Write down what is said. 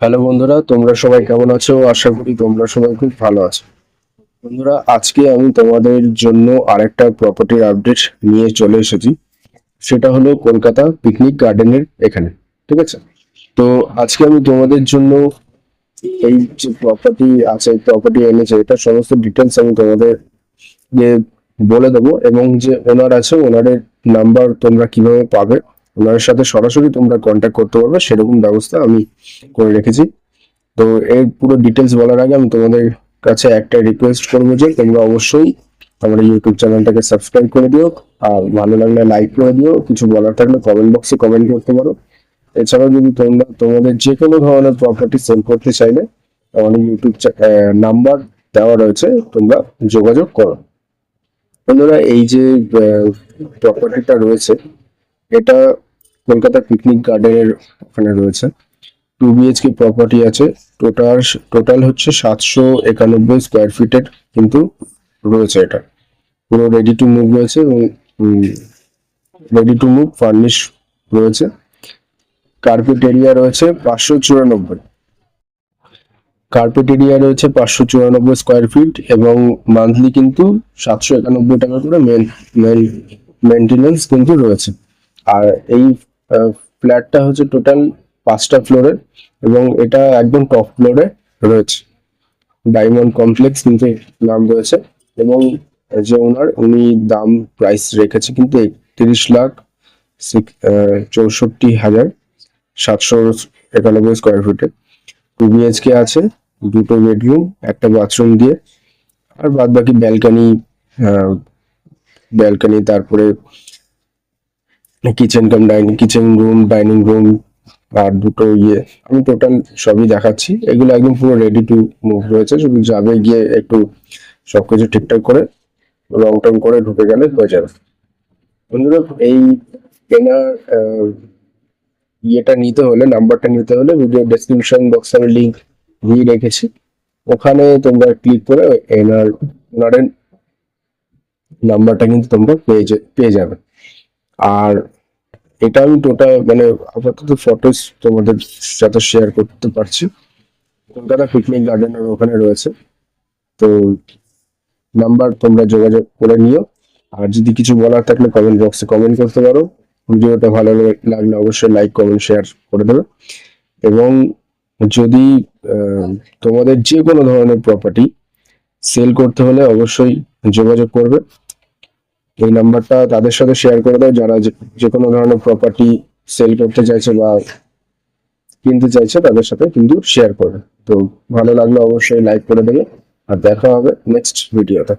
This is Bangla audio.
হ্যালো বন্ধুরা, তোমরা সবাই কেমন আছো? আশা করি তোমরা সবাই খুব ভালো আছো। বন্ধুরা, আজকে আমি তোমাদের জন্য আরেকটা প্রপার্টির আপডেট নিয়ে চলে এসেছি। সেটা হলো কলকাতা পিকনিক গার্ডেনের এখানে। ঠিক আছে? তো আজকে আমি তোমাদের জন্য এই যে প্রপার্টি আছে, প্রপার্টি এনেছে, এটা সমস্ত ডিটেলস আমি তোমাদের বলে দেবো, এবং যে ওনার আছে ওনারের নাম্বার তোমরা কিভাবে পাবে, ওনার সাথে সরাসরি তোমরা কন্ট্যাক্ট করতে পারবে, সেরকম ব্যবস্থা আমি করে রেখেছি। তো এর পুরো ডিটেলস বলার আগে আমি তোমাদের কাছে একটা রিকোয়েস্ট করবো যে তোমরা অবশ্যই আমার ইউটিউব চ্যানেলটাকে সাবস্ক্রাইব করে দিও, আর ভালো লাগলে লাইক করে দিও। কিছু বলার থাকলে কমেন্ট বক্সে কমেন্ট করতে পারো। এছাড়াও যদি তোমরা তোমাদের যে কোনো ধরনের প্রপার্টি সেল করতে চাইলে আমার ইউটিউব নাম্বার দেওয়া রয়েছে, তোমরা যোগাযোগ করো। বন্ধুরা, এই যে প্রপার্টিটা রয়েছে, এটা কলকাতা পিকনিক গার্ডেনের ওখানে রয়েছে। 2 BHK প্রপার্টি আছে। টোটাল টোটাল হচ্ছে 791 স্কোয়ার ফিটের কিন্তু রয়েছে। এটা পুরো রেডি টু মুভ রয়েছে, এবং রেডি টু মুভ ফার্নিশ রয়েছে। কার্পেট এরিয়া রয়েছে 594। কার্পেট এরিয়া রয়েছে 594 স্কোয়ার ফিট, এবং মান্থলি কিন্তু 791 টাকা করে মেনটেনেন্স কিন্তু রয়েছে। আর এই ফ্ল্যাটটা হচ্ছে টোটাল 5টা ফ্লোরের, এবং এটা একদম টপ ফ্লোরে রয়েছে। ডায়মন্ড কমপ্লেক্স কিন্তু নাম রয়েছে। এবং যে ওনার উনি দাম প্রাইস রেখেছে কিন্তু 31,64,791 স্কোয়ার ফিটে। 2 BHK আছে, 2টো বেডরুম, একটা বাথরুম দিয়ে। আর বাদ বাকি ব্যালকানি, ব্যালকানি, তারপরে কিচেন রুম, ডাইনিং রুম, আর দুটো আমি টোটাল সবই দেখাচ্ছি। এগুলো একদম পুরো রেডি টু মুভ রয়েছে, শুধু যাবে গিয়ে একটু সবকিছু ঠিকঠাক করে রং টং করে ঢুকে গেলে হয়ে যাবে। বন্ধুরা, এই কেনার নিতে হলে, নাম্বারটা নিতে হলে ভিডিও ডেসক্রিপশন বক্সে আমি লিঙ্ক দিয়ে রেখেছি, ওখানে তোমরা ক্লিক করে ওনারের নাম্বারটা কিন্তু তোমরা পেয়ে যাবে। আর এটা আমি টোটাল মানে আপাতত ফটোস তোমাদের সাথে শেয়ার করতে পারছি। কলকাতা পিকনিক গার্ডেনের ওখানে রয়েছে। তো নাম্বার তোমরা যোগাযোগ করে নিও। আর যদি কিছু বলার থাকলে কমেন্ট বক্সে কমেন্ট করতে পারো। ভিডিওটা ভালো লাগলে অবশ্যই লাইক কমেন্ট শেয়ার করে দেবে। এবং যদি তোমাদের যে কোনো ধরনের প্রপার্টি সেল করতে হলে অবশ্যই যোগাযোগ করবে। এই নাম্বারটা তাদের সাথে শেয়ার করে দাও যারা যে কোনো ধরনের প্রপার্টি সেল করতে চাইছে বা কিনতে চাইছে, তাদের সাথে কিন্তু শেয়ার করবে। তো ভালো লাগলে অবশ্যই লাইক করে দেবে, আর দেখা হবে নেক্সট ভিডিওতে।